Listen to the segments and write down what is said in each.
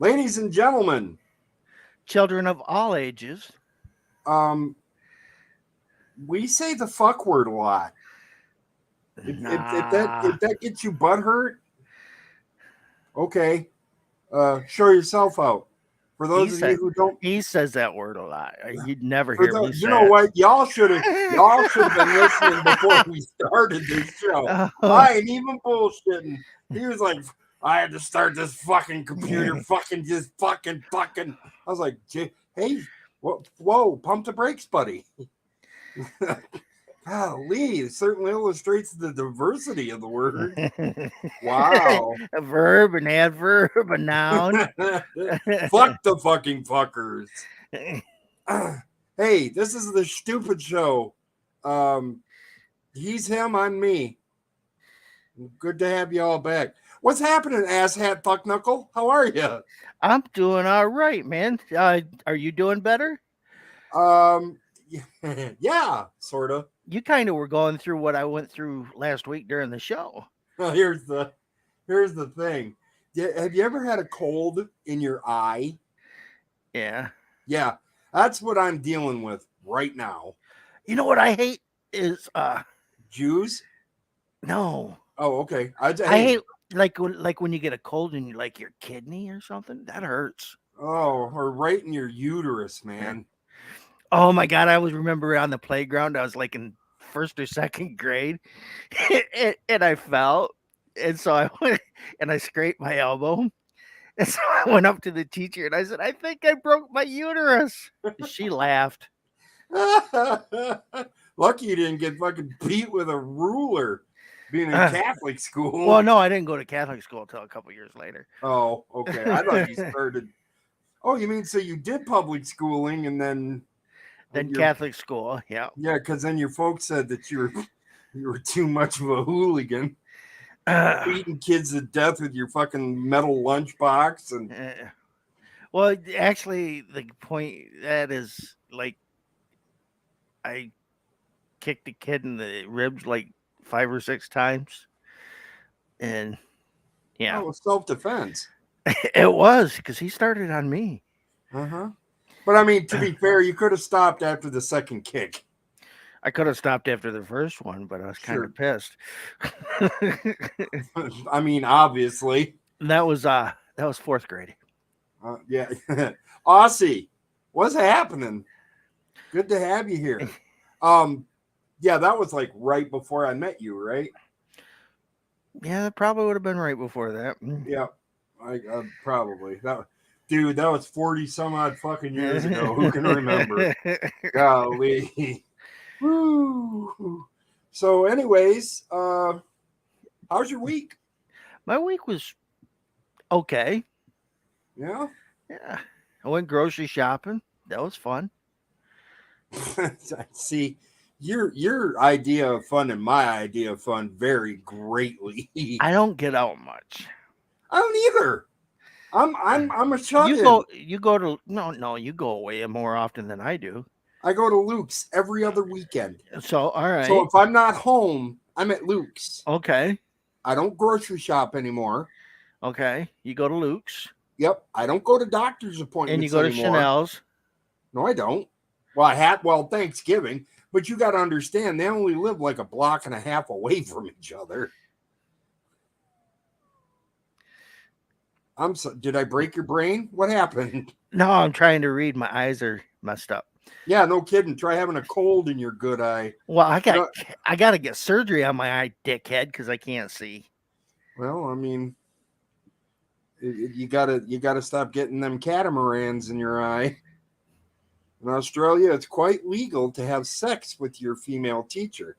Ladies and gentlemen, Children of all ages. um, we say the fuck word a lot. If Nah. that gets you butthurt, okay, show yourself out. For He those of you said who don't, he says that word a lot. You'd never for hear the me you know say what, y'all should have been listening before it. we started this show. Oh. I ain't even bullshitting. He was like, I had to start this fucking computer, fucking just fucking. I was like, hey, whoa, pump the brakes, buddy. Golly, it certainly illustrates the diversity of the word. Wow. A verb, an adverb, a noun. Fuck the fucking fuckers. Hey, this is the stupid show. Um, he's him, I'm me. Good to have you all back. What's happening, asshat fuck knuckle? How are you? I'm doing all right, man. Are you doing better? Um, yeah, sort of. You kind of were going through what I went through last week during the show. Here's the thing. Have you ever had a cold in your eye? Yeah. Yeah, that's what I'm dealing with right now. You know what I hate is Jews? no. Oh, okay. I Hey. hate like when you get a cold and you like your kidney or something. That hurts. Oh, or right in your uterus, man. Oh my god, I always remember on the playground. I was like in first or second grade, and I fell, and so I went and I scraped my elbow, and so I went up to the teacher and I said, "I think I broke my uterus." She laughed. Lucky you didn't get fucking beat with a ruler being in Catholic school. Well, no, I didn't go to Catholic school until a couple years later. Oh, okay. I thought you started. Oh, you mean so you did public schooling and then Catholic school, yeah. Yeah, because then your folks said that you were too much of a hooligan, beating kids to death with your fucking metal lunchbox and. Well, actually, the point that is like, I kicked a kid in the ribs like 5 or 6 times, and yeah, Oh, self-defense. it was because he started on me. But I mean, to be fair, you could have stopped after the second kick. I could have stopped after the first one, but I was kind of pissed. I mean, obviously. And that was 4th grade. Yeah. Aussie, what's happening? Good to have you here. Yeah, that was like right before I met you, right? Yeah, that probably would have been right before that. Yeah, I probably dude, that was 40 some odd fucking years ago. Who can remember? Golly. Woo. So, anyways, how's your week? My week was okay. Yeah. Yeah. I went grocery shopping. That was fun. See, your idea of fun and my idea of fun vary greatly. I don't get out much. I don't either. I'm a shut-in. You go to no, you go away more often than I do. I go to Luke's every other weekend. So all right. So if I'm not home, I'm at Luke's. Okay. I don't grocery shop anymore. Okay. You go to Luke's. Yep. I don't go to doctor's appointments and you go to anymore. Chanel's. No, I don't. Well, Thanksgiving, but you got to understand they only live like a block and a half away from each other. Did I break your brain? What happened? No, I'm trying to read. My eyes are messed up. Yeah, no kidding. Try having a cold in your good eye. Well, I got to get surgery on my eye, dickhead, because I can't see. Well, I mean, you gotta stop getting them catamarans in your eye. In Australia, it's quite legal to have sex with your female teacher.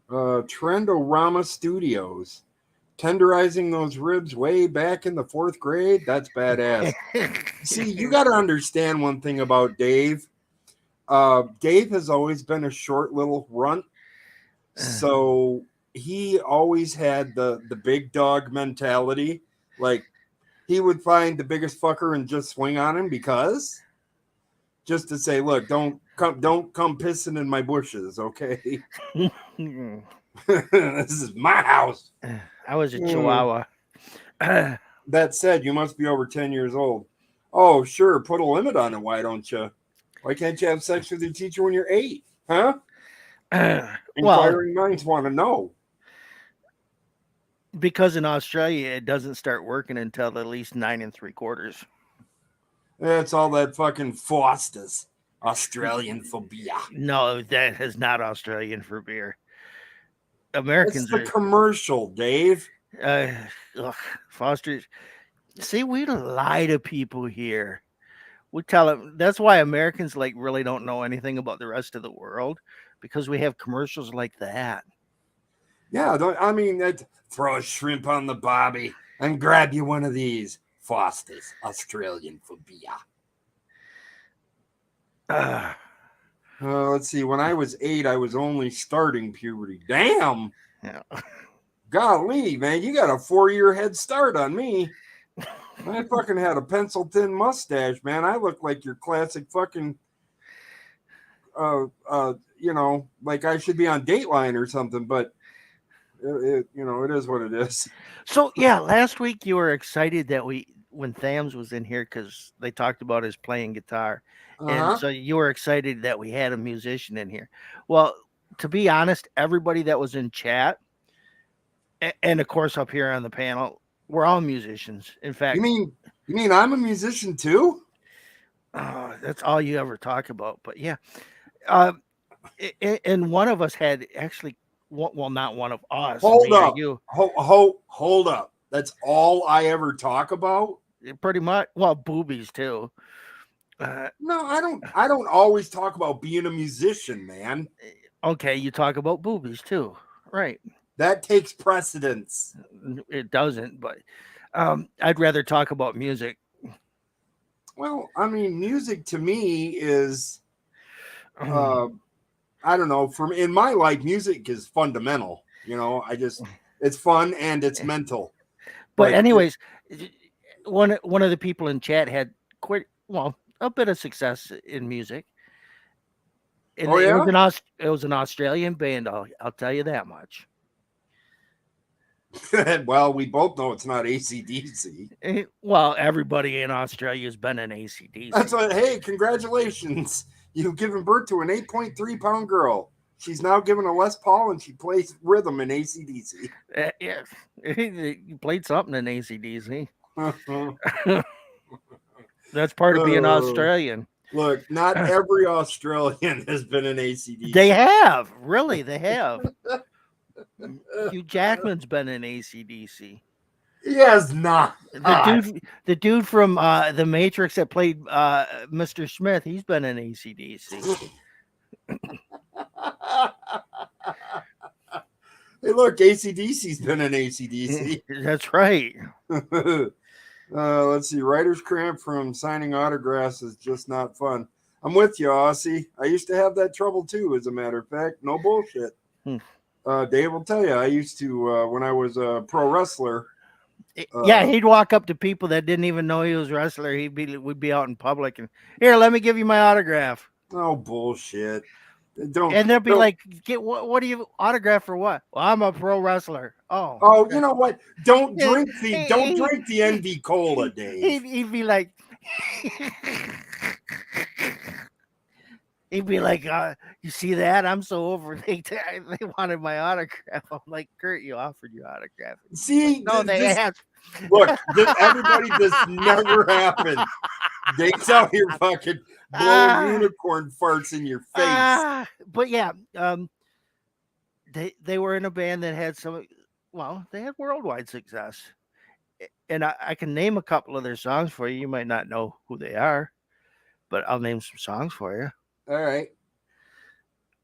Trendorama Studios. Tenderizing those ribs way back in the 4th grade? That's badass. See, you got to understand one thing about Dave. Dave has always been a short little runt. So he always had the big dog mentality. Like, he would find the biggest fucker and just swing on him because just to say, look, don't come pissing in my bushes, okay? This is my house. I was a Chihuahua. That said, you must be over 10 years old. Oh, sure. Put a limit on it. Why don't you? Why can't you have sex with your teacher when you're 8? Huh? Well, Inquiring minds want to know. because in Australia it doesn't start working until at least 9 3/4. It's all that fucking Foster's Australian phobia. No, that is not Australian for beer. It's Americans the are commercial, Dave. uh, ugh, Foster's. See, we lie to people here. We tell them that's why Americans like really don't know anything about the rest of the world because we have commercials like that. Yeah, I mean, throw a shrimp on the bobby and grab you one of these Foster's Australian phobia. Uh, Let's see. When I was 8, I was only starting puberty. Damn. yeah. Golly, man, you got a 4-year head start on me. I fucking had a pencil thin mustache, man. I look like your classic fucking, like I should be on Dateline or something. But it is what it is. So yeah, last week you were excited that when Thams was in here because they talked about his playing guitar, and Uh-huh. so you were excited that we had a musician in here. Well, to be honest, everybody that was in chat, and of course up here on the panel, we're all musicians. In You fact, mean I'm a musician too? that's all you ever talk about. But yeah, uh, and one of us had actually, well, not one of us, Hold me or up. you, Hold up. That's all I ever talk about? pretty much. Well, boobies too. No, I don't always talk about being a musician, man. Okay, you talk about boobies too, right? That takes precedence. It doesn't, but I'd rather talk about music. Well, I mean, music to me is Um, uh I don't know, from in my life, music is fundamental. It's fun and it's mental. but But anyways, one of the people in chat had quite a bit of success in music, and oh yeah? It was an Australian band. I'll tell you that much. Well, we both know it's not ACDC. Well, everybody in Australia has been in ACDC. That's what, hey, congratulations. You've given birth to an 8.3-pound girl. She's now given a Les Paul and she plays rhythm in ACDC. Yeah, you played something in ACDC. That's part of being Australian. Look, not every Australian has been in ACDC. They have, really, they have. Hugh Jackman's been in ACDC. He has not. The dude from the Matrix that played Mr. Smith, he's been in ACDC. Hey, look, ACDC's been in ACDC. That's right. Let's see. Writer's cramp from signing autographs is just not fun. I'm with you, Aussie. I used to have that trouble too, as a matter of fact. No bullshit. Dave will tell you, I used to, when I was a pro wrestler. Yeah, he'd walk up to people that didn't even know he was a wrestler. We'd be out in public and, here, let me give you my autograph. Oh, bullshit. And they'll be like, what do you autograph for what? Well, I'm a pro wrestler. Oh. Oh, you know what? Don't drink the NV Cola, Dave. He'd be like he'd be like, you see that? I'm so over. They wanted my autograph. I'm like, Kurt, you offered your autograph. See, no, they asked. Look, everybody, this never happened. Dave's out here fucking blowing unicorn farts in your face. But yeah, they were in a band that had they had worldwide success. And I can name a couple of their songs for you. You might not know who they are, but I'll name some songs for you. All right.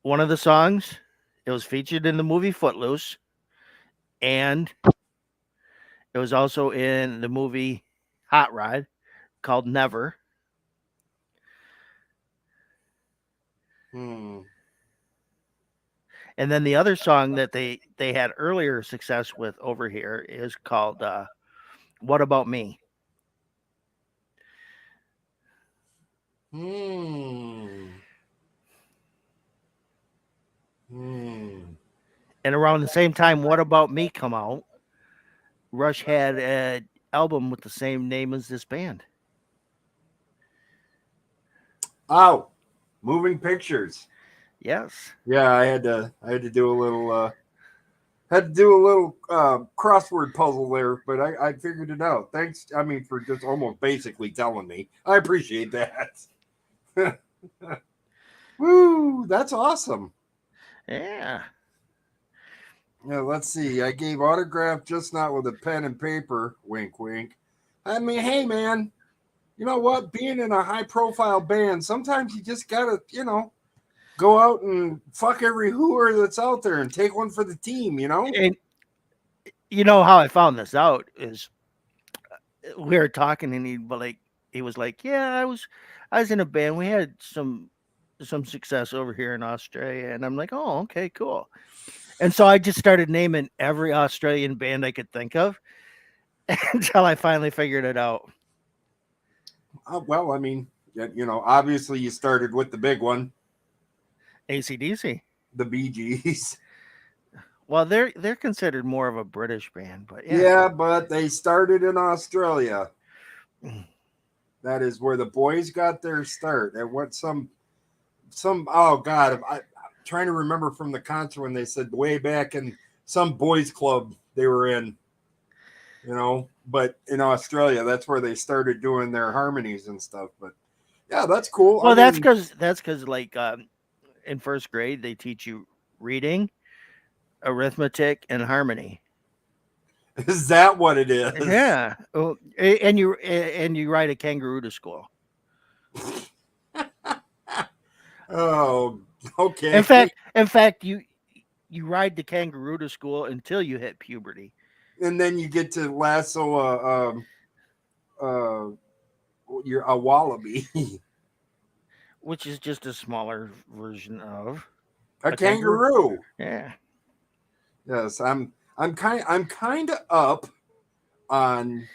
One of the songs, it was featured in the movie Footloose, and it was also in the movie Hot Rod, called Never. And then the other song that they had earlier success with over here is called What About Me? And around the same time What About Me come out, Rush had album with the same name as this band. Oh, moving pictures. Yes. Yeah, I had to do a little crossword puzzle there, but I figured it out. Thanks, I mean, for just almost basically telling me. I appreciate that. Woo, that's awesome. Yeah. Yeah, let's see. I gave autograph, just not with a pen and paper. Wink, wink. I mean, hey, man, you know what? Being in a high profile band, sometimes you just gotta, go out and fuck every hooer that's out there and take one for the team, you know? And you know how I found this out is we were talking and he was like, "Yeah, I was in a band. We had some success over here in Australia." And I'm like, "Oh, okay, cool." And so I just started naming every Australian band I could think of until I finally figured it out. Well, I mean, obviously you started with the big one, AC/DC. the Bee Gees. Well, they're considered more of a British band, but yeah. Yeah, but they started in Australia. That is where the boys got their start. And what some oh god, I'm trying to remember from the concert when they said way back in some boys club they were in, but in Australia, that's where they started doing their harmonies and stuff. But yeah, that's cool. Well, I mean, that's because like in first grade they teach you reading, arithmetic, and harmony. is that what it is? Yeah. Oh, and you ride a kangaroo to school. Oh, okay. In fact, you ride the kangaroo to school until you hit puberty. And then you get to lasso uh, you're a wallaby, Which is just a smaller version of a a kangaroo. kangaroo. Yeah. Yes, I'm kind of up on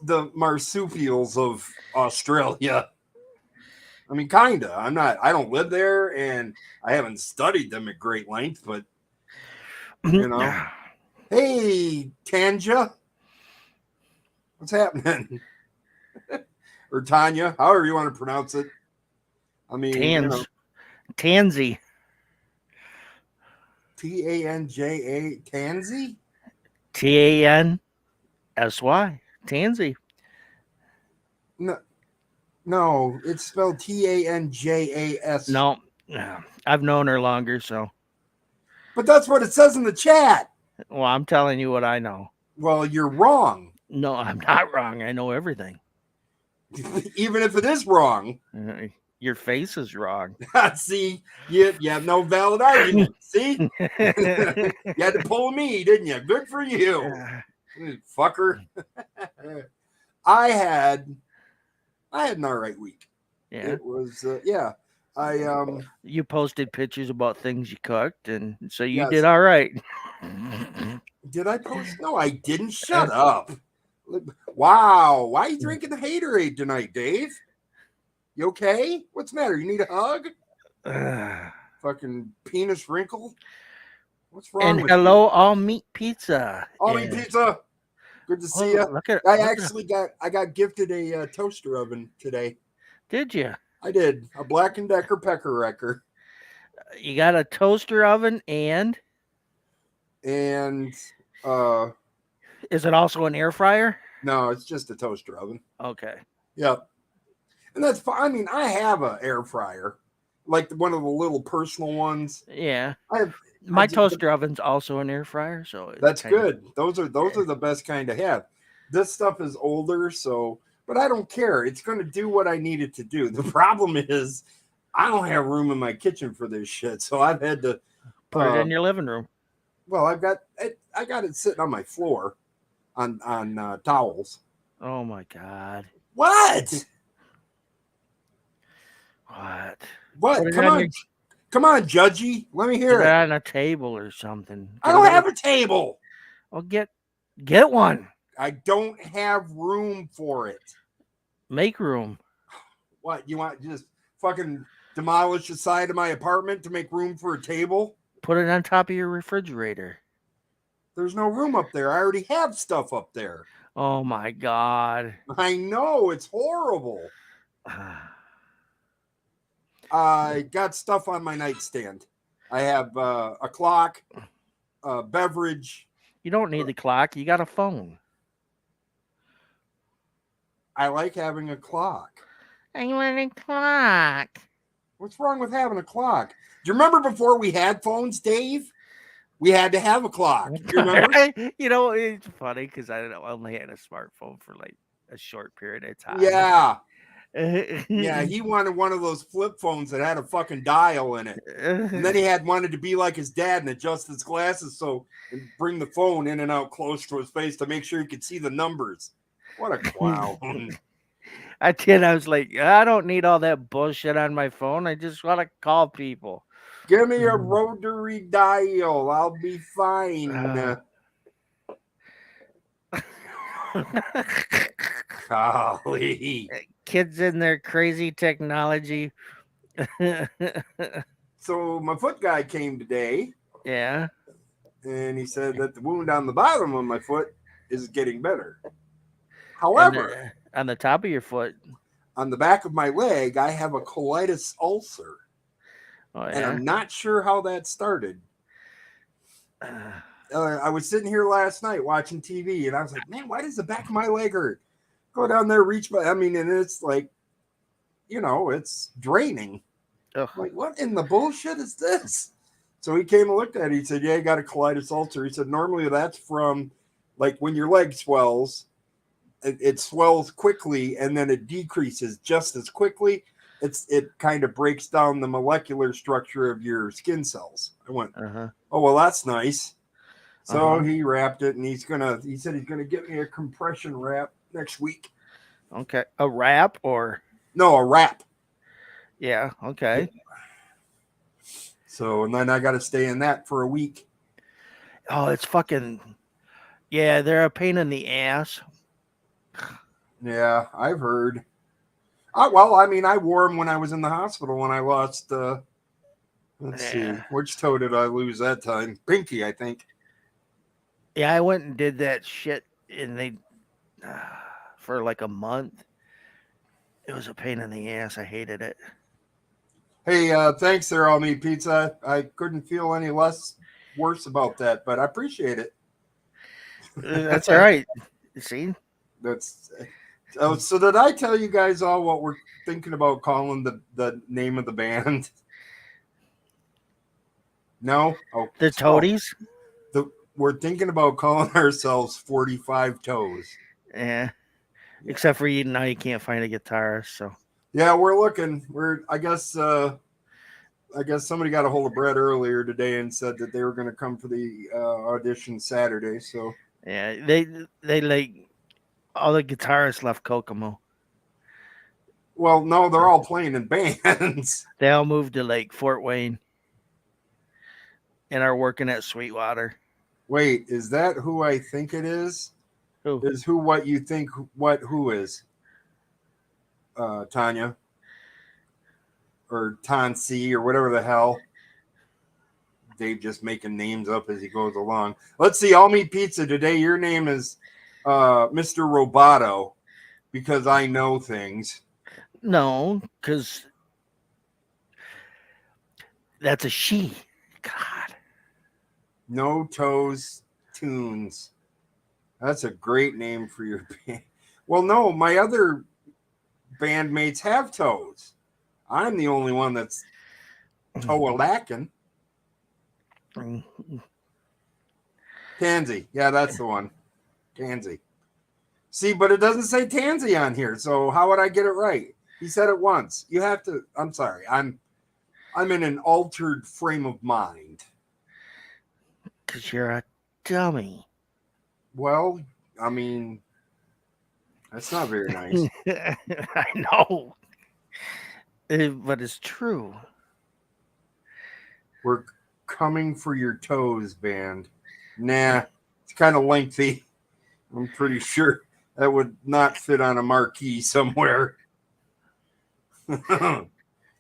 the marsupials of Australia. I mean, kinda. I'm not. I don't live there, and I haven't studied them at great length. But hey, Tanja, what's happening? Or Tanya, however you want to pronounce it. I mean, Tansy. Tanja, Tansy. Tansy. Tansy. No, no, it's spelled Tanjas. No, I've known her longer, so But that's what it says in the chat. well, I'm telling you what I know. Well, you're wrong. No, I'm not wrong. I know everything. Even if it is wrong. Your face is wrong. See, you have no valid argument. See? You had to pull me, didn't you? Good for you. Fucker. I had an all right week. Yeah. It was I You posted pictures about things you cooked, and so you Yes. did all right. Did I post? No, I didn't. Shut up. Wow. Why are you drinking the haterade tonight, Dave? You okay? What's the matter? You need a hug? Fucking penis wrinkle? What's wrong And with hello, you? all meat pizza. All meat pizza. Good to see you. I got gifted a toaster oven today. Did you? I did. A Black & Decker Pecker Wrecker. You got a toaster oven and is it also an air fryer? No, it's just a toaster oven. Okay. Yep. And that's fine. I mean, I have an air fryer, like one of the little personal ones. Yeah. My toaster oven's also an air fryer, so that's good. Those are the best kind to have. This stuff is older, but I don't care. It's going to do what I need it to do. The problem is I don't have room in my kitchen for this shit, so I've had to put it in your living room. Well, I got it sitting on my floor on towels. Oh my god! What? Come on, Judgy. Let me hear it. On a table or something. I don't have a table. Well, get one. I don't have room for it. Make room. What, you want just fucking demolish the side of my apartment to make room for a table? Put it on top of your refrigerator. There's no room up there. I already have stuff up there. Oh my God. I know, it's horrible. I got stuff on my nightstand. I have a clock, a beverage. You don't need the clock. You got a phone. I like having a clock. I want a clock. What's wrong with having a clock? Do you remember before we had phones, Dave? We had to have a clock. Do you remember? You know, it's funny because I only had a smartphone for like a short period of time. Yeah. Yeah, he wanted one of those flip phones that had a fucking dial in it. And then he wanted to be like his dad and adjust his glasses and bring the phone in and out close to his face to make sure he could see the numbers. What a clown. I did. I was like, I don't need all that bullshit on my phone. I just want to call people. Give me a rotary dial. I'll be fine. Golly. Kids in their crazy technology. So my foot guy came today. Yeah. And he said that the wound on the bottom of my foot is getting better. However, on the top of your foot, on the back of my leg, I have a colitis ulcer. Oh, yeah? And I'm not sure how that started. I was sitting here last night watching TV, and I was like, man, why does the back of my leg hurt? Go down there, reach my, and it's like, it's draining. Ugh. Like, what in the bullshit is this? So he came and looked at it. He said, yeah, you got a colitis ulcer. He said, normally that's from, like, when your leg swells, it swells quickly, and then it decreases just as quickly. It kind of breaks down the molecular structure of your skin cells. I went, oh, well, that's nice. So he wrapped it, and he said he's gonna get me a compression wrap next week. Okay. A wrap or? No, a wrap. Yeah, okay. So, and then I got to stay in that for a week. Oh, it's fucking, yeah, they're a pain in the ass. Yeah, I've heard. Well, I wore them when I was in the hospital when I lost, let's see, which toe did I lose that time? Pinky, I think. Yeah, I went and did that shit, and they, for like a month. It was a pain in the ass. I hated it. Hey, thanks there, All Meat Pizza. I couldn't feel any less worse about that, but I appreciate it. That's all right. See? That's so did I tell you guys all what we're thinking about calling the name of the band? No? Oh, the Toadies? We're thinking about calling ourselves 45 Toes. Yeah. Except for now you can't find a guitarist, so. Yeah, we're looking. I guess somebody got a hold of Brett earlier today and said that they were going to come for the audition Saturday. So yeah, they like all the guitarists left Kokomo. Well, no, they're all playing in bands. They all moved to like Fort Wayne and are working at Sweetwater. Wait, is that who I think it is? Who is what you think? Who is? Tanya or Tansi or whatever the hell. Dave just making names up as he goes along. Let's see. All Meat Pizza today. Your name is Mr. Roboto because I know things. No, because that's a she. God. No Toes Tunes. That's a great name for your band. Well, no, my other bandmates have toes. I'm the only one that's toe-a-lacking. Tansy. Yeah, that's the one. Tansy. See, but it doesn't say Tansy on here, so how would I get it right? He said it once. You have to. I'm sorry. I'm in an altered frame of mind. Because you're a dummy. Well, I mean, that's not very nice. I know. But it's true. We're coming for your toes, band. Nah, it's kind of lengthy. I'm pretty sure that would not fit on a marquee somewhere.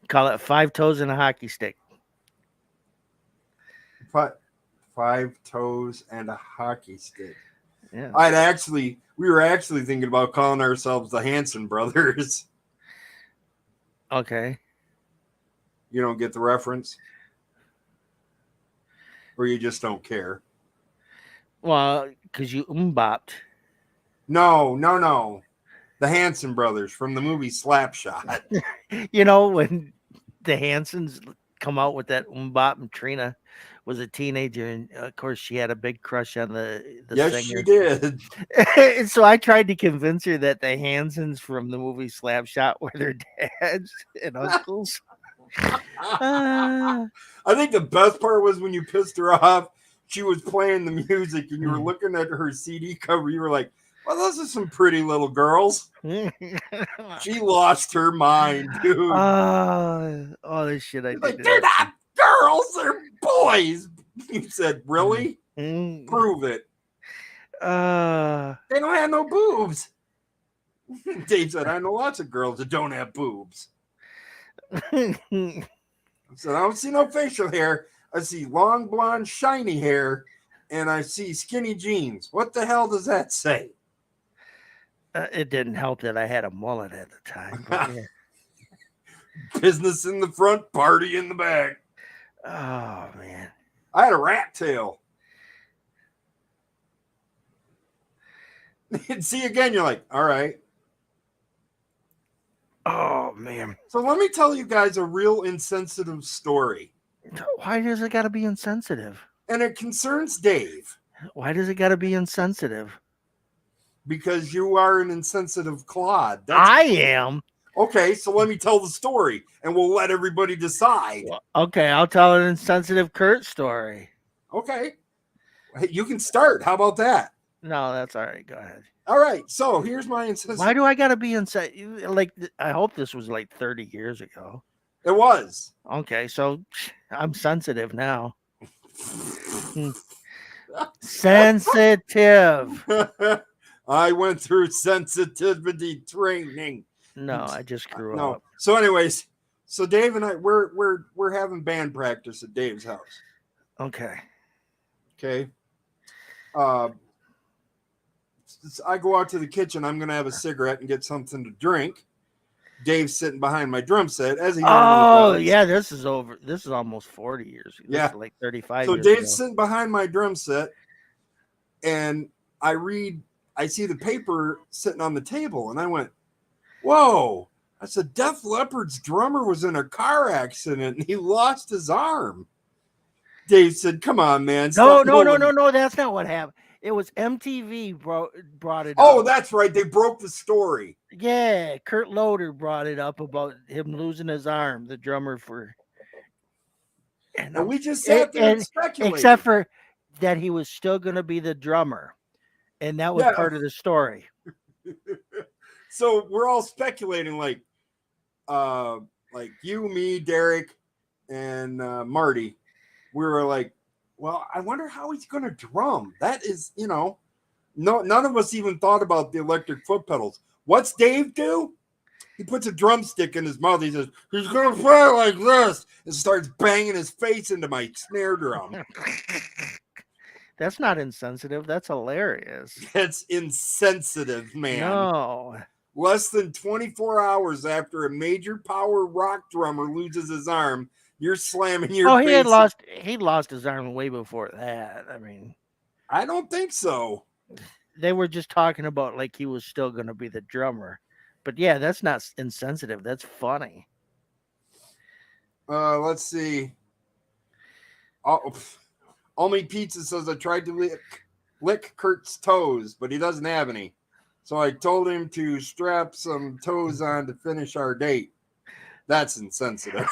Call it 5 toes and a hockey stick. 5 toes and a hockey stick. Yeah. We were actually thinking about calling ourselves the Hanson brothers. Okay. You don't get the reference? Or you just don't care? Well, because you bopped. No. The Hanson brothers from the movie Slapshot. You know, when the Hansons come out with that bop, and Trina was a teenager, and of course she had a big crush on the Yes, singer. she did. And so I tried to convince her that the Hansons from the movie Slapshot were their dads and uncles. I think the best part was when you pissed her off. She was playing the music and you were looking at her CD cover. You were like, well, those are some pretty little girls. She lost her mind, dude. All this shit I You're did. like, they're not girls, they're boys. You said, really? Mm. Prove it. Uh, They don't have no boobs. Dave said, I know lots of girls that don't have boobs. I said, I don't see no facial hair. I see long, blonde, shiny hair, and I see skinny jeans. What the hell does that say? it didn't help that I had a mullet at the time. But yeah. Business in the front, party in the back. Oh, man. I had a rat tail. And see, again, you're like, all right. Oh, man. So let me tell you guys a real insensitive story. Why does it got to be insensitive? And it concerns Dave. Why does it got to be insensitive? Because you are an insensitive clod. I am. Okay, so let me tell the story, and we'll let everybody decide. Well, okay, I'll tell an insensitive Kurt story. Okay. Hey, you can start. How about that? No, that's all right. Go ahead. All right, so here's my insensitive. Why do I got to be insensitive? Like, I hope this was like 30 years ago. It was. Okay, so I'm sensitive now. Sensitive. I went through sensitivity training. No, I just grew No. up. So, anyways, so Dave and I we're having band practice at Dave's house. Okay. Okay. I go out to the kitchen. I'm gonna have a cigarette and get something to drink. Dave's sitting behind my drum set as he normally does. Yeah, this is over. This is almost 40 years. This is like 35 So years Dave's ago. sitting behind my drum set, and I see the paper sitting on the table, and I went, whoa. I said, Def Leppard's drummer was in a car accident and he lost his arm. Dave said, come on, man. No, that's not what happened. It was MTV brought it up. Oh, that's right. They broke the story. Yeah, Kurt Loder brought it up about him losing his arm, the drummer for... And we just sat there and speculated. Except for that he was still going to be the drummer. And that was part of the story. So we're all speculating, like you, me, Derek, and Marty. We were like, well, I wonder how he's going to drum. That is, no, none of us even thought about the electric foot pedals. What's Dave do? He puts a drumstick in his mouth. He says, he's going to play like this, and starts banging his face into my snare drum. That's not insensitive. That's hilarious. That's insensitive, man. No. Less than 24 hours after a major power rock drummer loses his arm, you're slamming your face. He lost his arm way before that. I mean, I don't think so. They were just talking about like he was still going to be the drummer. But yeah, that's not insensitive. That's funny. Let's see. Only Pizza says I tried to lick Kurt's toes, but he doesn't have any. So I told him to strap some toes on to finish our date. That's insensitive.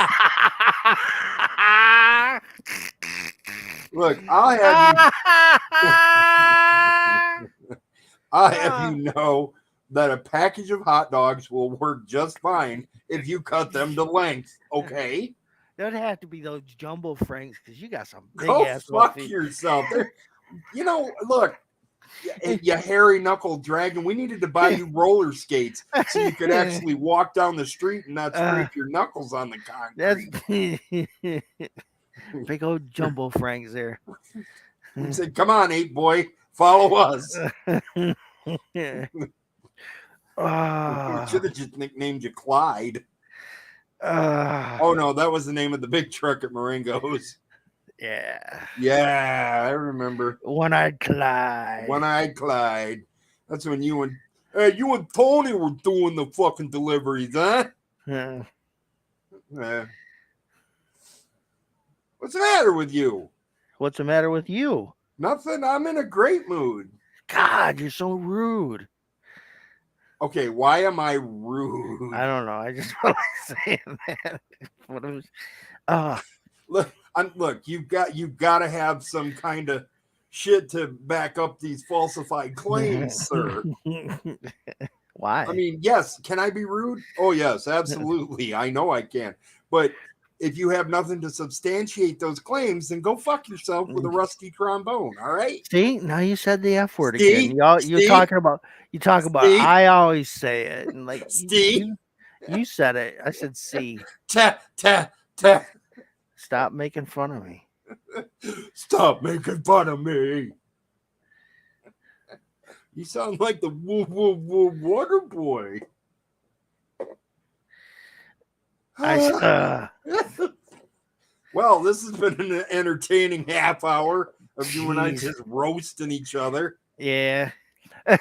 Look, I'll have you know that a package of hot dogs will work just fine if you cut them to length. Okay? There'd have to be those jumbo franks because you got some big ass. Go fuck yourself. Look, you hairy knuckle dragon. We needed to buy you roller skates so you could actually walk down the street and not scrape your knuckles on the concrete. Big old jumbo franks there. He said, "Come on, 8 boy, Follow us. Yeah. We should have just nicknamed you Clyde. Uh, Oh no, that was the name of the big truck at Marengo's. yeah. Yeah, I remember. One-eyed Clyde. One-eyed Clyde. That's when you and Tony were doing the fucking deliveries, huh? Yeah. What's the matter with you? What's the matter with you? Nothing. I'm in a great mood. God, you're so rude. Okay, why am I rude? I don't know. I just felt like saying that. What was, uh, Look, you've got to have some kind of shit to back up these falsified claims, sir. Why? I mean, yes, can I be rude? Oh, yes, absolutely. I know I can. But if you have nothing to substantiate those claims, then go fuck yourself with a rusty trombone, all right? See, now you said the F word See? again. You See? talk about See? I always say it, and like See? you said it. I said C. Ta, ta, ta. Stop making fun of me. Stop making fun of me. You sound like the water boy. Well, this has been an entertaining half hour of you and I just roasting each other. Yeah.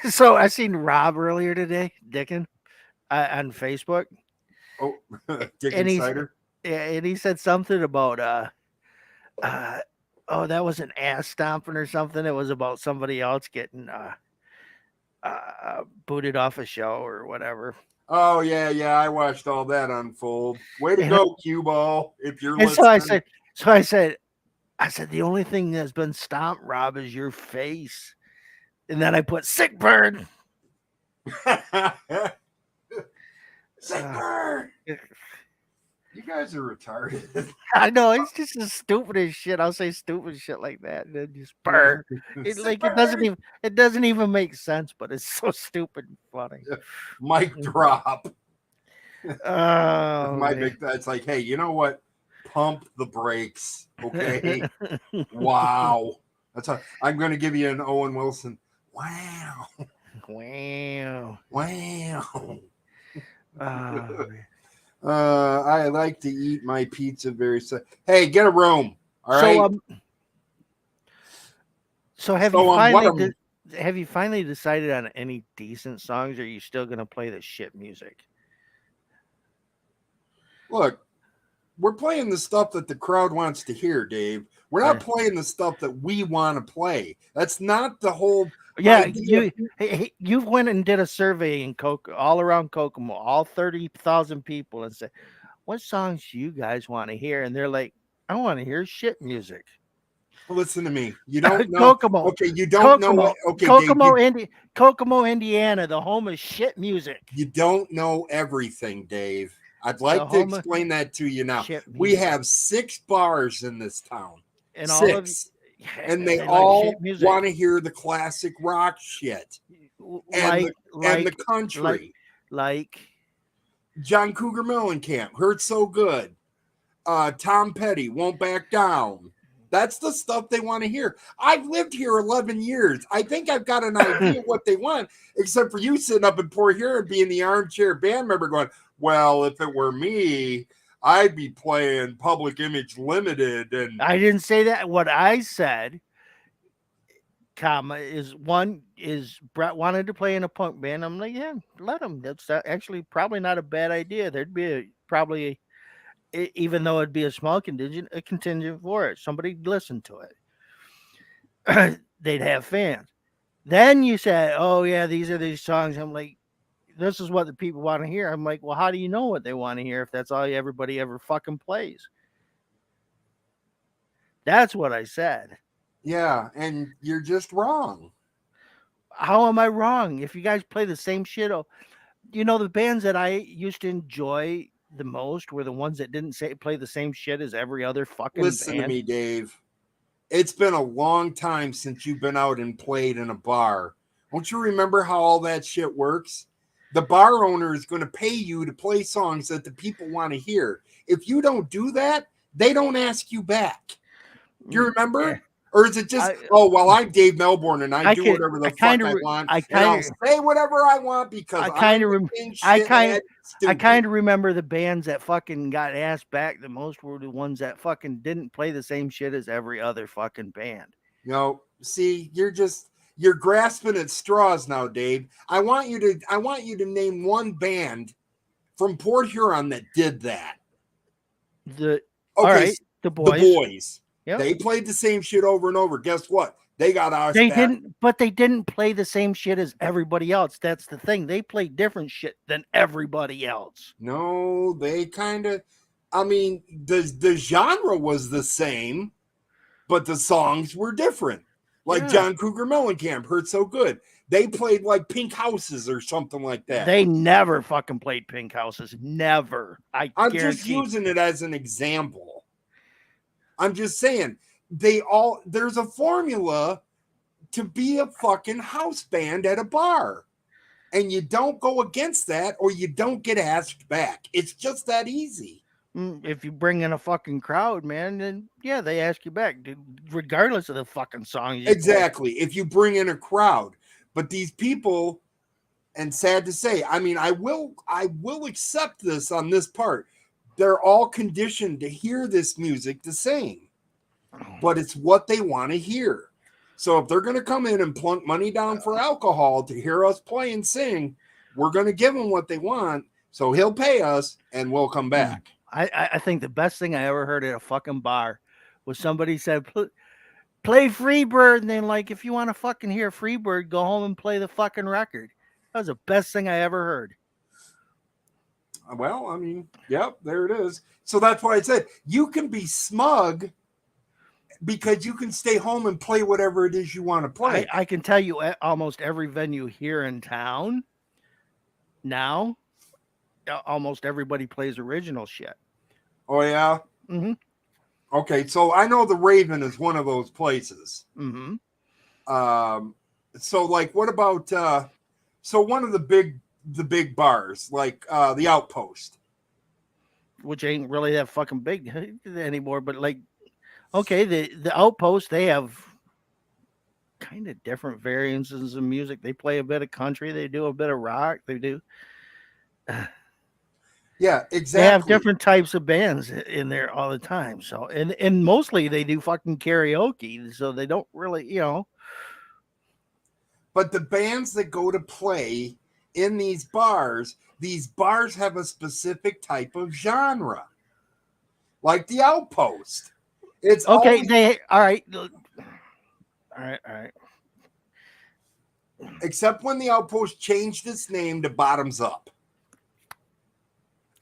So I seen Rob earlier today, Dickin, on Facebook. Oh, Dick Insider. Yeah, and he said something about oh, that was an ass stomping or something. It was about somebody else getting booted off a show or whatever. Oh yeah, I watched all that unfold. Way to go, Cue Ball! If you're listening. So I said, the only thing that's been stomped, Rob, is your face. And then I put sick burn. Sick burn. You guys are retarded. I know, it's just the stupidest shit. I'll say stupid shit like that, and then just burn. It doesn't even make sense, but it's so stupid and funny. Mic drop. Oh, It's like, hey, you know what? Pump the brakes, okay? Wow. That's how I'm going to give you an Owen Wilson. Wow. I like to eat my pizza very. Hey, get a room. All right. So have you finally decided on any decent songs, or are you still going to play the shit music? Look, we're playing the stuff that the crowd wants to hear, Dave. We're not playing the stuff that we want to play. That's not the whole. Yeah, you went and did a survey in all around Kokomo, all 30,000 people, and said, "What songs do you guys want to hear?" And they're like, "I want to hear shit music." Listen to me. You don't know. Kokomo. Okay, you don't know what. Okay, Kokomo, Indiana, the home of shit music. You don't know everything, Dave. I'd like to explain that to you now. We have 6 bars in this town. And 6. And they all want to hear the classic rock shit. And the country. Like John Cougar Mellencamp, Hurt So Good. Tom Petty, Won't Back Down. That's the stuff they want to hear. I've lived here 11 years. I think I've got an idea what they want, except for you sitting up in Port Huron and being the armchair band member going, well, if it were me, I'd be playing Public Image Limited. And I didn't say that. What I said, is Brett wanted to play in a punk band. I'm like, yeah, let him. That's actually probably not a bad idea. There'd be even though it'd be a small contingent, a contingent for it. Somebody'd listen to it. They'd have fans. Then you said, oh yeah, these are these songs. I'm like, this is what the people want to hear. I'm like, well, how do you know what they want to hear if that's all everybody ever fucking plays? That's what I said. Yeah, and you're just wrong. How am I wrong? If you guys play the same shit, the bands that I used to enjoy the most were the ones that didn't play the same shit as every other fucking Listen band. to me, Dave. It's been a long time since you've been out and played in a bar. Don't you remember how all that shit works? The bar owner is going to pay you to play songs that the people want to hear. If you don't do that, they don't ask you back. Do you remember? Yeah. Or is it just, oh, well, I'm Dave Melbourne and I do whatever the fuck I want, and I'll say whatever I want because I'm the king shithead I stupid. kind of remember the bands that fucking got asked back the most were the ones that fucking didn't play the same shit as every other fucking band. No, see, you're grasping at straws now, Dave. I want you to name one band from Port Huron that did that. All right, the Boys. The Boys. Yep. They played the same shit over and over. Guess what? They got asked back. But they didn't play the same shit as everybody else. That's the thing. They played different shit than everybody else. No, they kind of. I mean, the genre was the same, but the songs were different. Like John Cougar Mellencamp, Hurt So Good. They played like Pink Houses or something like that. They never fucking played Pink Houses. Never. I'm just using it as an example. I'm just saying there's a formula to be a fucking house band at a bar. And you don't go against that or you don't get asked back. It's just that easy. If you bring in a fucking crowd, man, then yeah, they ask you back, regardless of the fucking song. Exactly. If you bring in a crowd. But these people, and sad to say, I mean, I will accept this on this part. They're all conditioned to hear this music the same. But it's what they want to hear. So if they're going to come in and plunk money down for alcohol to hear us play and sing, we're going to give them what they want. So he'll pay us and we'll come back. I think the best thing I ever heard at a fucking bar was somebody said, play Freebird. And then, like, if you want to fucking hear Freebird, go home and play the fucking record. That was the best thing I ever heard. Well, I mean, yep, there it is. So that's why I said you can be smug because you can stay home and play whatever it is you want to play. I can tell you almost every venue here in town now, almost everybody plays original shit. Oh, yeah? Mm-hmm. Okay, so I know the Raven is one of those places. Mm-hmm. So, like, what about so one of the big bars, like the Outpost, which ain't really that fucking big anymore, but like, okay, the Outpost, they have kind of different variances of music. They play a bit of country, they do a bit of rock, they do. Yeah, exactly. They have different types of bands in there all the time. So, and mostly they do fucking karaoke. So they don't really, But the bands that go to play in these bars have a specific type of genre. Like the Outpost. It's okay. All right. Except when the Outpost changed its name to Bottoms Up.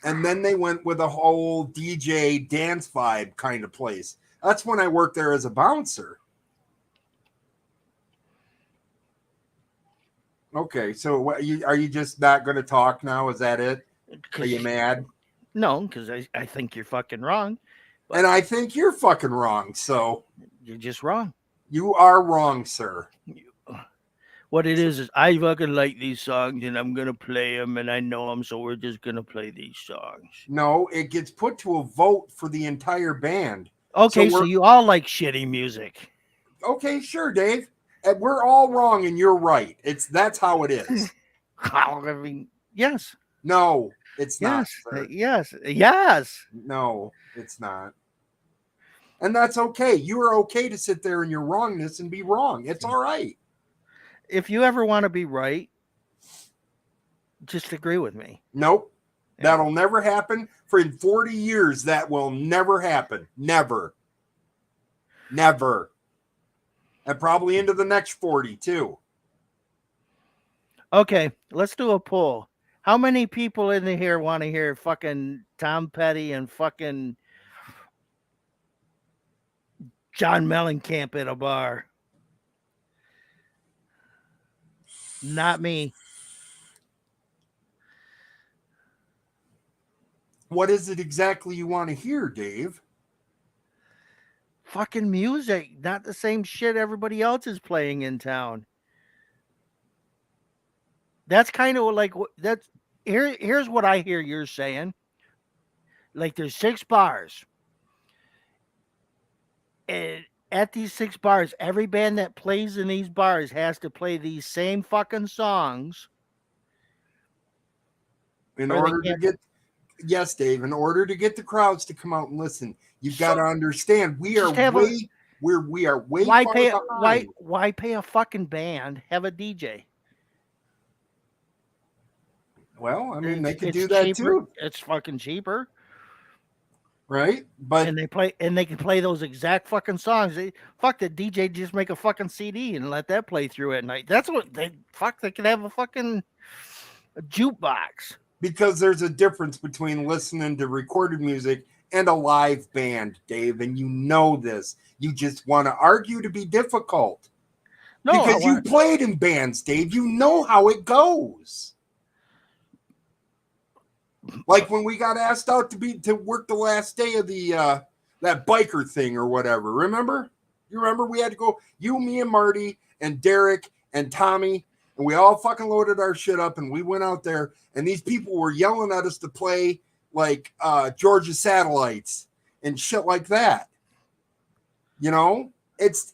And then they went with a whole DJ dance vibe kind of place. That's when I worked there as a bouncer. Okay, so are you just not going to talk now? Is that it? Are you mad? No, because I think you're fucking wrong. And I think you're fucking wrong, so. You're just wrong. You are wrong, sir. What it is I fucking like these songs and I'm going to play them and I know them, so we're just going to play these songs. No, it gets put to a vote for the entire band. Okay, so you all like shitty music. Okay, sure, Dave. And we're all wrong and you're right. That's how it is. I mean, yes. No, it's not. Sir. Yes. No, it's not. And that's okay. You are okay to sit there in your wrongness and be wrong. It's all right. If you ever want to be right, just agree with me. Nope. Yeah. That'll never happen. For in 40 years, that will never happen. Never. Never. And probably into the next 40 too. Okay, let's do a poll. How many people in here want to hear fucking Tom Petty and fucking John Mellencamp at a bar? Not me. What is it exactly you want to hear, Dave? Fucking music, not the same shit everybody else is playing in town. That's kind of like that's here's what I hear you're saying. Like there's 6 bars. And at these 6 bars, every band that plays in these bars has to play these same fucking songs. In Or they order to can't get, yes, Dave, in order to get the crowds to come out and listen, you've got to understand we are just have a we are way why far pay behind. why pay a fucking band? Have a DJ. Well, I mean, they could It's do that cheaper. too, It's fucking cheaper. right? But And they can play those exact fucking songs. Fuck the DJ, just make a fucking CD and let that play through at night. That's what they could have a fucking jukebox. because there's a difference between listening to recorded music and a live band, Dave, and you know this. You just want to argue to be difficult. No, Because you played in bands, Dave. You know how it goes. Like when we got asked out to work the last day of the that biker thing or whatever. Remember? You remember we had to go, you, me, and Marty, and Derek, and Tommy, and we all fucking loaded our shit up, and we went out there, and these people were yelling at us to play like Georgia Satellites and shit like that. You know? It's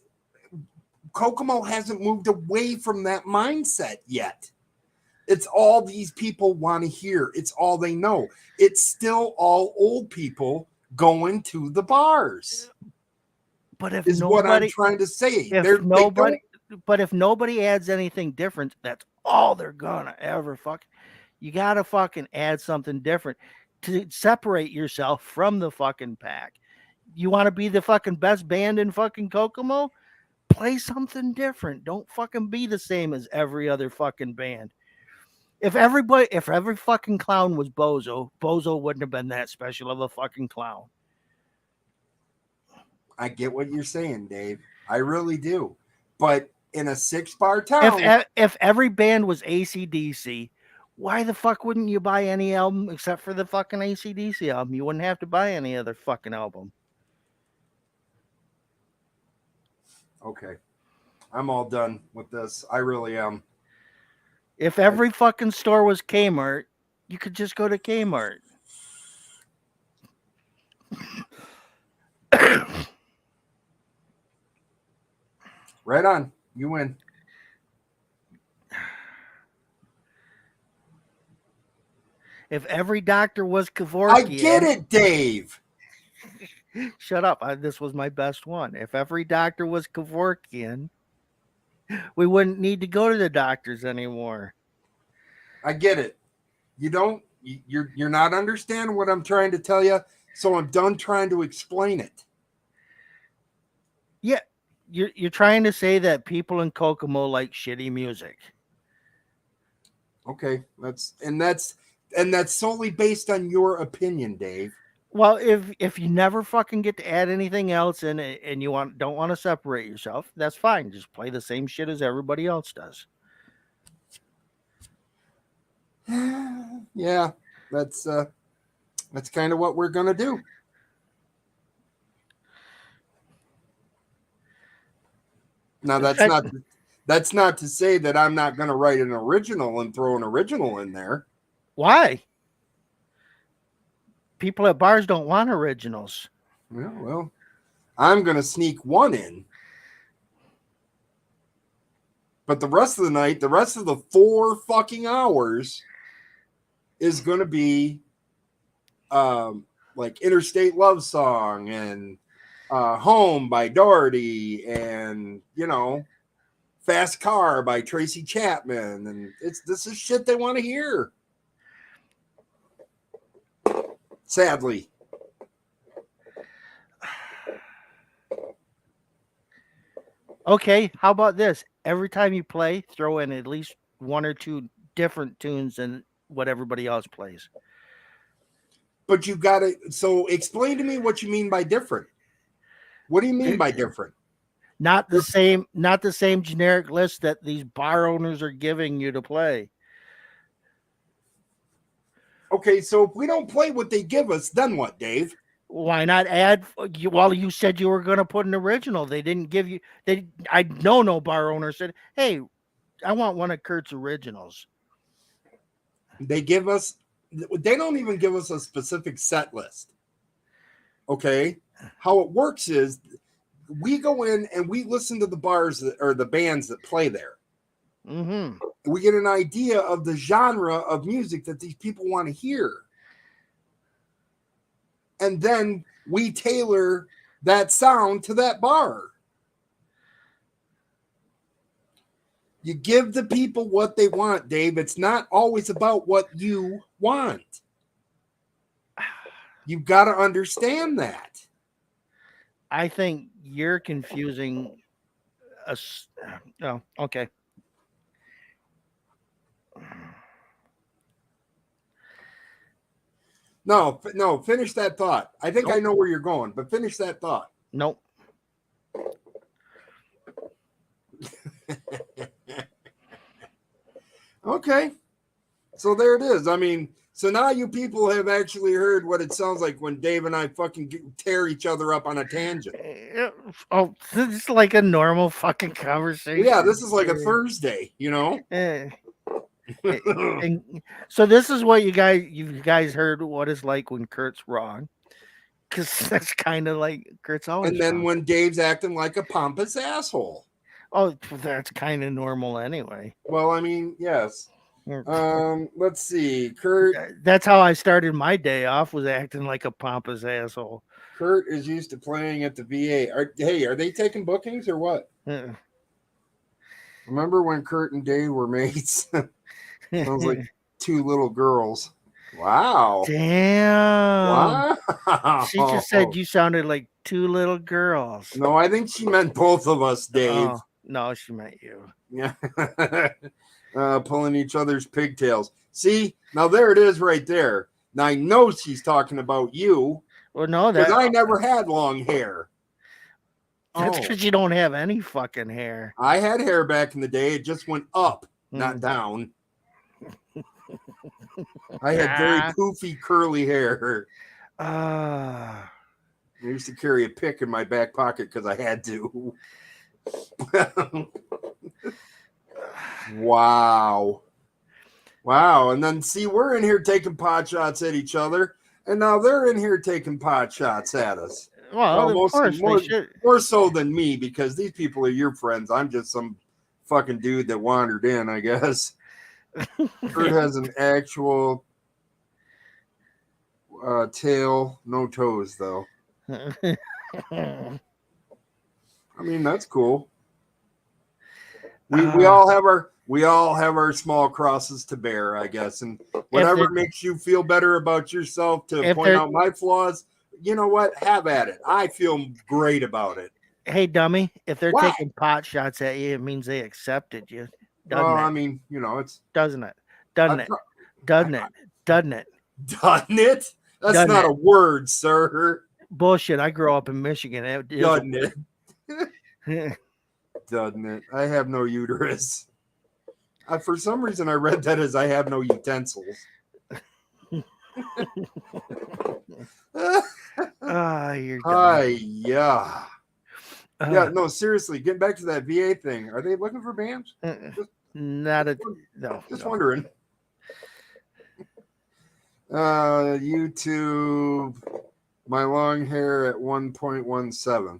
Kokomo hasn't moved away from that mindset yet. It's all these people want to hear. It's all they know. It's still all old people going to the bars. But if is nobody, what I'm trying to say. But if nobody adds anything different, that's all they're gonna ever fuck. You gotta fucking add something different to separate yourself from the fucking pack. You want to be the fucking best band in fucking Kokomo? Play something different. Don't fucking be the same as every other fucking band. If every fucking clown was Bozo, Bozo wouldn't have been that special of a fucking clown. I get what you're saying, Dave. I really do. But in a 6-bar town, if every band was AC/DC, why the fuck wouldn't you buy any album except for the fucking AC/DC album? You wouldn't have to buy any other fucking album. Okay. I'm all done with this. I really am. If every fucking store was Kmart, you could just go to Kmart. Right on. You win. If every doctor was Kevorkian, I get it, Dave. Shut up. This was my best one. If every doctor was Kevorkian, we wouldn't need to go to the doctors anymore. I get it. You're not understanding what I'm trying to tell you, so I'm done trying to explain it. Yeah, you're trying to say that people in Kokomo like shitty music. Okay, that's solely based on your opinion, Dave. Well, if you never fucking get to add anything else in it and you don't want to separate yourself, that's fine. Just play the same shit as everybody else does. Yeah, that's kind of what we're gonna do. Now that's not to say that I'm not gonna write an original and throw an original in there. Why? People at bars don't want originals. Yeah, well, I'm gonna sneak one in. But the rest of the night, the rest of the 4 fucking hours is going to be like Interstate Love Song and Home by Doherty and, Fast Car by Tracy Chapman. And this is shit they want to hear. Sadly. Okay, how about this? Every time you play, throw in at least 1 or 2 different tunes than what everybody else plays. But you got to, so explain to me what you mean by different. What do you mean by different? Not the same generic list that these bar owners are giving you to play. Okay, so if we don't play what they give us, then what, Dave? Why not add? Well, you said you were going to put an original. They didn't give you. I know no bar owner said, "Hey, I want one of Kurt's originals." They don't even give us a specific set list. Okay, how it works is we go in and we listen to the bars or the bands that play there. Mm-hmm. We get an idea of the genre of music that these people want to hear. And then we tailor that sound to that bar. You give the people what they want, Dave. It's not always about what you want. You've got to understand that. I think you're confusing us. Oh, okay. No, finish that thought. I think Nope. I know where you're going, but finish that thought. Nope. Okay. So there it is. I mean, so now you people have actually heard what it sounds like when Dave and I fucking tear each other up on a tangent. Oh, this is like a normal fucking conversation. Yeah, this is like a Thursday, you know? And so this is what you guys heard what it's like when Kurt's wrong. Because that's kind of like Kurt's always And then wrong. when Dave's acting like a pompous asshole. Oh, that's kind of normal anyway. Well, I mean, yes. Let's see. Kurt. That's how I started my day off, was acting like a pompous asshole. Kurt is used to playing at the VA. Are they taking bookings or what? Remember when Kurt and Dave were mates? Sounds like two little girls. Wow. Damn. Wow. She just said you sounded like two little girls. No, I think she meant both of us, Dave. Oh, no, she meant you. Yeah. Pulling each other's pigtails. See, now there it is right there. Now I know she's talking about you. Well, no, because I never had long hair. That's because you don't have any fucking hair. I had hair back in the day. It just went up, not down. I had very poofy, curly hair. I used to carry a pick in my back pocket because I had to. Wow. And then see, we're in here taking pot shots at each other, and now they're in here taking pot shots at us. Well, of course, more so than me, because these people are your friends. I'm just some fucking dude that wandered in, I guess. Kurt has an actual tail, no toes, though. I mean, that's cool. We all have our small crosses to bear, I guess, and whatever makes you feel better about yourself to point out my flaws, you know what? Have at it. I feel great about it. Hey, dummy, if they're taking pot shots at you, it means they accepted you. I mean, you know, it's doesn't it? Doesn't it? That's not a word, sir. Bullshit. I grew up in Michigan. Doesn't it? Doesn't it? I have no uterus. For some reason, I read that as I have no utensils. You're dumb. Yeah. Yeah, no, seriously, getting back to that VA thing. Are they looking for bands? Just wondering. YouTube, my long hair at 1.17.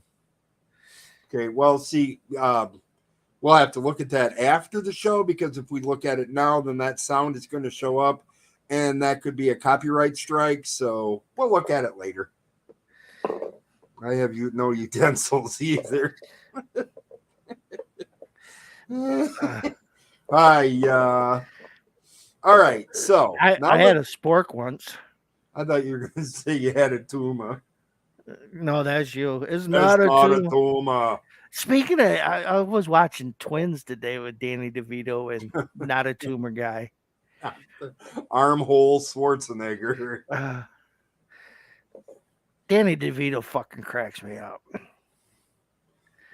Okay, well, see, we'll have to look at that after the show, because if we look at it now, then that sound is going to show up, and that could be a copyright strike. So we'll look at it later. I have no utensils either. All right. So I had a spork once. I thought you were going to say you had a tumor. No, that's you. It's not a tumor. Speaking of, I was watching Twins today with Danny DeVito and not a tumor guy. Armhole Schwarzenegger. Danny DeVito fucking cracks me up.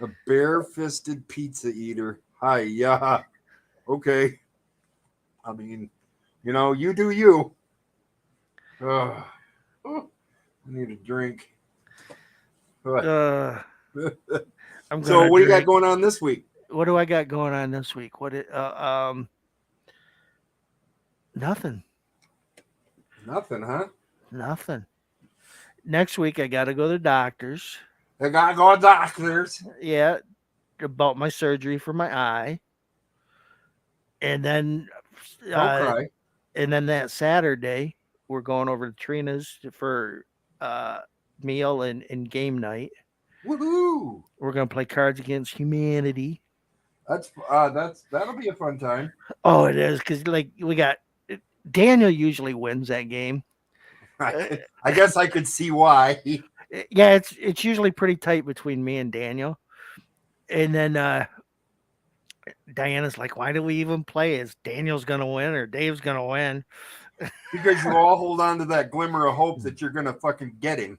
A bare-fisted pizza eater. Hi-ya. Okay. I mean, you know, you do you. I need a drink. So what do you got going on this week? What do I got going on this week? Nothing. Nothing, huh? Nothing. Next week I got to go to the doctor's. I gotta go to doctors. Yeah, about my surgery for my eye, and then Don't uh, cry. and then that Saturday we're going over to Trina's for uh meal and game night. Woohoo! We're gonna play Cards Against Humanity. That'll be a fun time. Oh, it is because like we got Daniel usually wins that game. Uh, I guess I could see why. yeah, it's usually pretty tight between me and Daniel. And then Diana's like, "Why do we even play? Is Daniel's gonna win or Dave's gonna win?" Because you all hold on to that glimmer of hope that you're gonna fucking get him.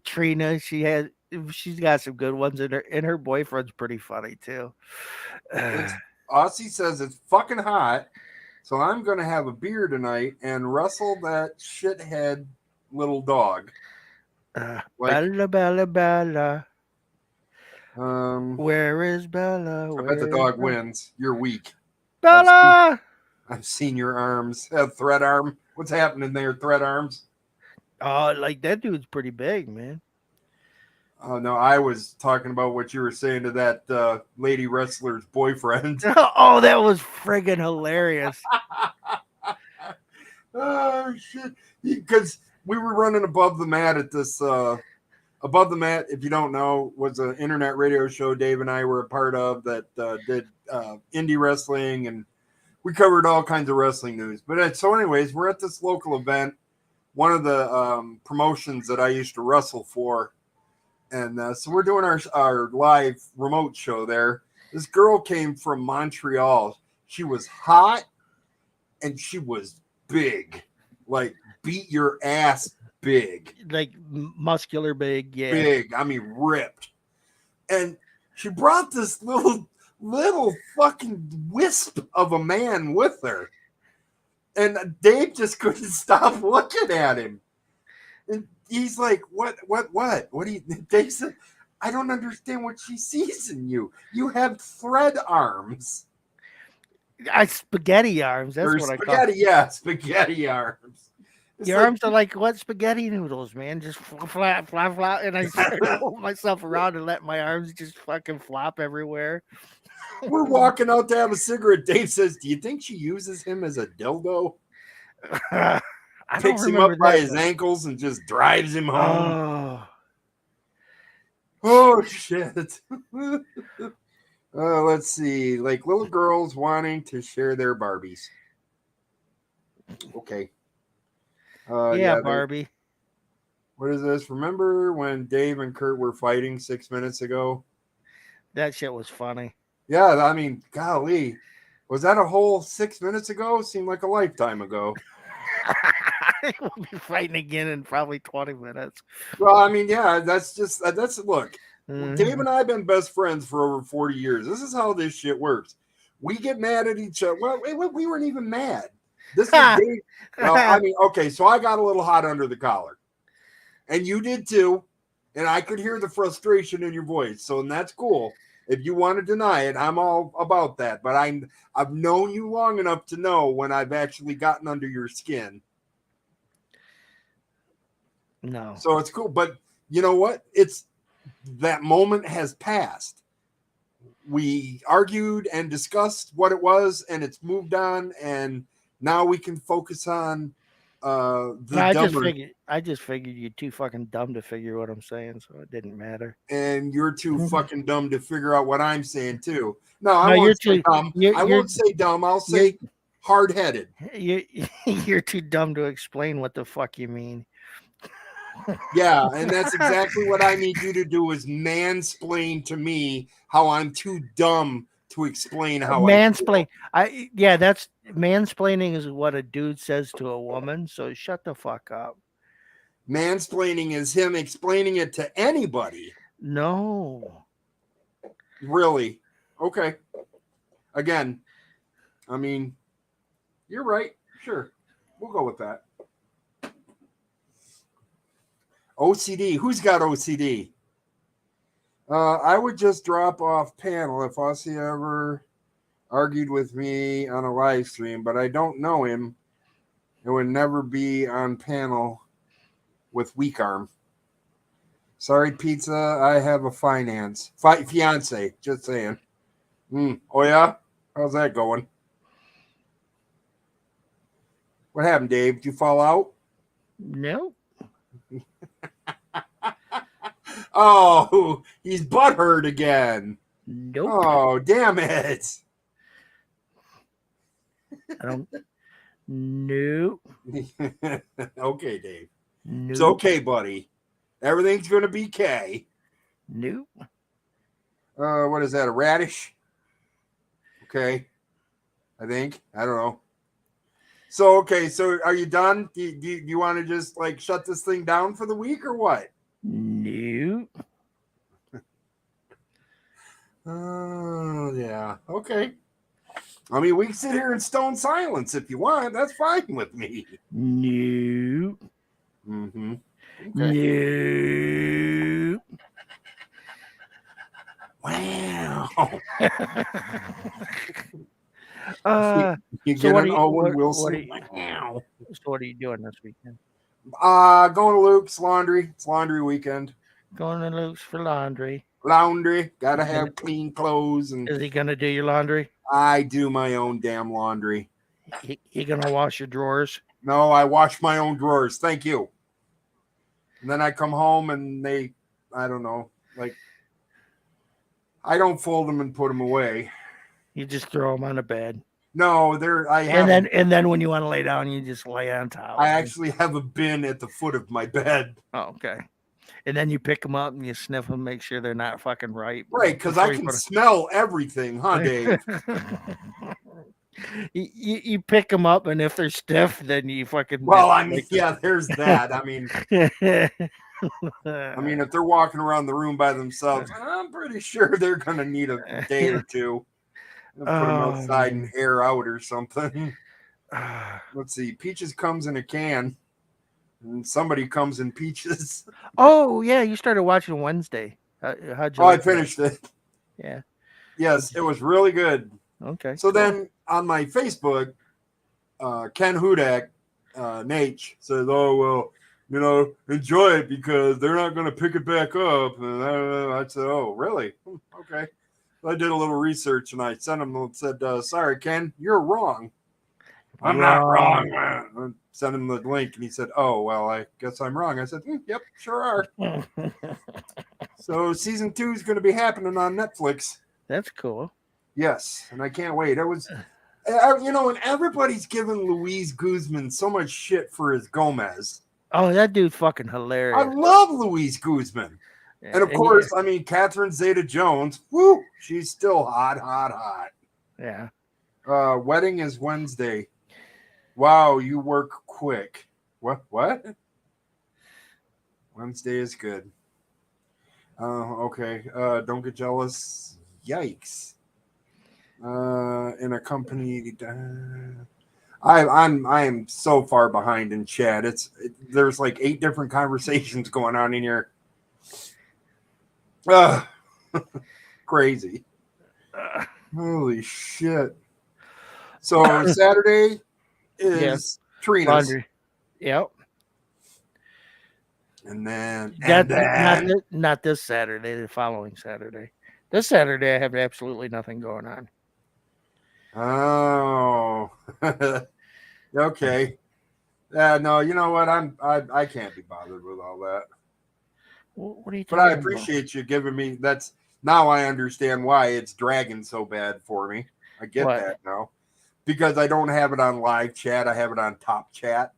Trina, she's got some good ones, and her boyfriend's pretty funny too. It's Aussie says it's fucking hot, so I'm gonna have a beer tonight and wrestle that shithead little dog. Like, Bella, Bella, Bella. um, Where is Bella? I bet the Where is dog wins. You're weak. I've seen, Bella? I've seen your arms. Thread arm. What's happening there, thread arms? Oh, like that dude's pretty big, man. Oh no, I was talking about what you were saying to that lady wrestler's boyfriend. Oh, that was friggin' hilarious. Oh shit! Because we were running above the mat at this. Above the Mat, if you don't know, was an internet radio show Dave and I were a part of that did indie wrestling, and we covered all kinds of wrestling news. But so, anyways, we're at this local event, one of the promotions that I used to wrestle for, and so we're doing our live remote show there. This girl came from Montreal. She was hot and she was big, like beat your ass big. Like muscular big, yeah. Big, I mean ripped. And she brought this little fucking wisp of a man with her. And Dave just couldn't stop looking at him. And he's like, what do you Dave said, I don't understand what she sees in you. You have thread arms. Spaghetti arms. That's Or what I call spaghetti, yeah, spaghetti arms. It's your like, arms are like what spaghetti noodles, man. Just flap, flap, flap. And I started to hold myself around and let my arms just fucking flop everywhere. we're walking out to have a cigarette. Dave says, do you think she uses him as a dildo? I don't Picks him up remember by that. his ankles and just drives him home. Oh, Oh shit. Let's see. Like little girls wanting to share their Barbies. Okay. yeah, Barbie. What is this? Remember when Dave and Kurt were fighting 6 minutes ago? That shit was funny. Yeah, I mean, golly. Was that a whole 6 minutes ago? Seemed like a lifetime ago. We'll be fighting again in probably 20 minutes. Well, I mean, yeah, that's look. Mhm. Dave and I have been best friends for over 40 years. This is how this shit works. We get mad at each other. Well, we weren't even mad. This was Dave. Well, I mean, okay, so I got a little hot under the collar. And you did too. And I could hear the frustration in your voice. So, and that's cool. If you want to deny it, I'm all about that. But I've known you long enough to know when I've actually gotten under your skin. No. So it's cool. But you know what? It's that moment has passed. We argued and discussed what it was, and it's moved on, and now we can focus on I just figured you're too fucking dumb to figure what I'm saying, so it didn't matter. And you're too fucking dumb to figure out what I'm saying too. No, I No, won't say dumb. I won't say dumb. I'll say hard-headed. You're too dumb to explain what the fuck you mean. Yeah, and that's exactly what I need you to do is mansplain to me how I'm too dumb to explain how mansplain. That's mansplaining is what a dude says to a woman. So shut the fuck up. Mansplaining is him explaining it to anybody. No. Really? Okay. Again, I mean, you're right. Sure. We'll go with that. OCD. Who's got OCD? I would just drop off panel if Aussie ever argued with me on a live stream, but I don't know him. It would never be on panel with weak arm. Sorry, pizza. I have a fiance. Just saying. Oh yeah. How's that going? What happened, Dave? Did you fall out? No, Oh, he's butthurt again. nope. Oh, damn it. I don't. Nope. Okay, Dave. It's Nope. okay, buddy. Everything's gonna be K. Nope. What is that? A radish? Okay, I think. I don't know. So okay, so are you done? Do you want to just like shut this thing down for the week or what? Nope. Oh yeah. Okay. I mean, we can sit here in stone silence if you want. That's fine with me. Nope. Mm-hmm. Okay. Nope. Wow. uh, You so get what an are you Owen what are Wilson. you Wow. so what are you doing this weekend? Going to Luke's laundry. It's laundry weekend. Going to Luke's for laundry. Laundry. Gotta He's gonna, have clean clothes, and is he gonna do your laundry? I do my own damn laundry. He gonna wash your drawers? No, I wash my own drawers. Thank you. And then I come home and I don't know, like, I don't fold them and put them away. You just throw them on the bed, No, and then when you want to lay down, you just lay on top. I actually have a bin at the foot of my bed. Oh, okay. And then you pick them up and you sniff them, make sure they're not fucking ripe. Right, because I can smell everything, huh, Dave? You pick them up, and if they're stiff, then you fucking. Well, I mean, yeah, there's that. I mean, if they're walking around the room by themselves, I'm pretty sure they're gonna need a day or two. Put them outside and air out or something. Let's see. Peaches comes in a can, and somebody comes in peaches. Oh yeah, you started watching Wednesday. How'd you? I finished it. Yeah. Yes, it was really good. Okay. So then on my Facebook, Ken Hudak, Nate says, "Oh well, enjoy it because they're not going to pick it back up." And I said, "Oh, really? Okay." So I did a little research and I sent him and said, "Sorry, Ken, you're wrong." I'm not wrong. I sent him the link and he said, "Oh, well, I guess I'm wrong." I said, "Yep, sure are." So season 2 is going to be happening on Netflix. That's cool. Yes, and I can't wait. It was, and everybody's giving Luis Guzman so much shit for his Gomez. Oh, that dude's fucking hilarious. I love Luis Guzman. Yeah, and of course, I mean, Catherine Zeta-Jones, woo, she's still hot, hot, hot. Yeah. Wedding is Wednesday. Wow, you work quick. What? Wednesday is good. Okay. Don't get jealous. Yikes. In a company. I am so far behind in chat. There's like 8 different conversations going on in here. Crazy. Holy shit. So Saturday is Trina's. Laundry. Yep. And then not this Saturday, the following Saturday. This Saturday I have absolutely nothing going on. Oh. Okay. No, you know what? I can't be bothered with all that. What are you talking about? But I appreciate you giving me now I understand why it's dragging so bad for me. I get that now. Because I don't have it on live chat, I have it on top chat.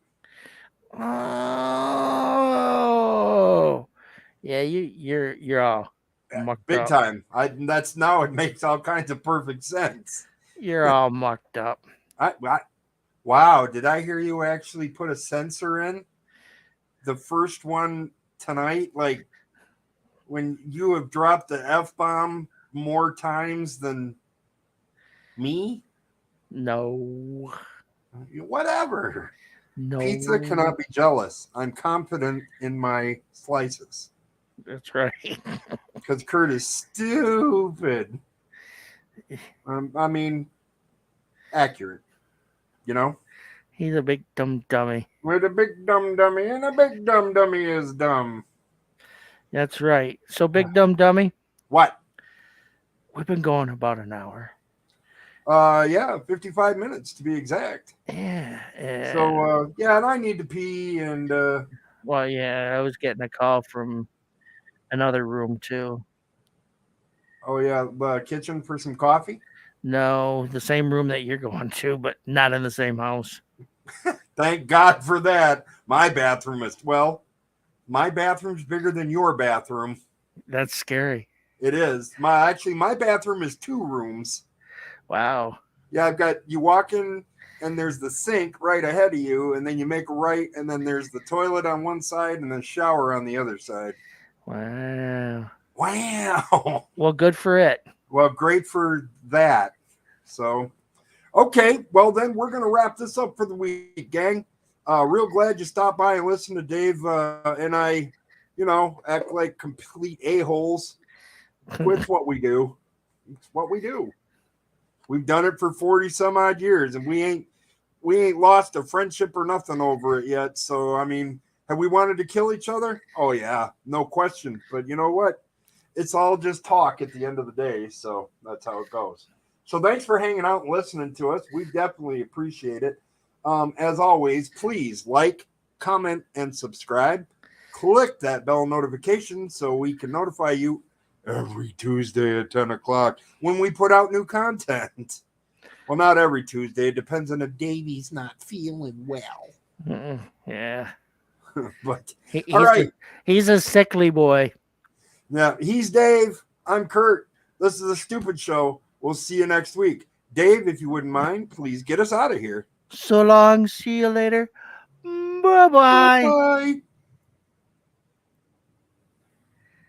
Oh. Yeah, you're all mucked big up. Time. That's now it makes all kinds of perfect sense. You're all mucked up. Wow, did I hear you actually put a censor in? The first one tonight, like when you have dropped the F-bomb more times than me? No. Whatever. No. Pizza cannot be jealous. I'm confident in my slices. That's right. Because Kurt is stupid. I mean, accurate. You know? He's a big dumb dummy. We're the big dumb dummy, and a big dumb dummy is dumb. That's right. So, Big Dumb Dummy, What? we've been going about an hour. Yeah, 55 minutes to be exact. Yeah. So, yeah, and I need to pee and, Well, yeah, I was getting a call from another room too. oh, yeah, the kitchen for some coffee. No, the same room that you're going to, but not in the same house. Thank God for that. My bathroom is, well, my bathroom's bigger than your bathroom. That's scary. It is. My bathroom is 2 rooms. Wow. Yeah, you walk in and there's the sink right ahead of you, and then you make a right, and then there's the toilet on one side and the shower on the other side. Wow. Wow. Well, good for it. Well, great for that. So, okay, well then we're gonna wrap this up for the week, gang. Real glad you stopped by and listened to Dave and I, act like complete a-holes. It's what we do. It's what we do. We've done it for 40 some odd years, and we ain't lost a friendship or nothing over it yet. So I mean, have we wanted to kill each other? Oh yeah, no question. But you know what? It's all just talk at the end of the day. So that's how it goes. So thanks for hanging out and listening to us. We definitely appreciate it. As always, please like, comment, and subscribe. Click that bell notification so we can notify you every Tuesday at 10 o'clock when we put out new content. Well, not every Tuesday. It depends on if Davey's not feeling well. Yeah. But He's all right. He's a sickly boy. Yeah, he's Dave. I'm Kurt. This is The Stupid Show. We'll see you next week. Dave, if you wouldn't mind, please get us out of here. So long. See you later. Bye-bye. Bye.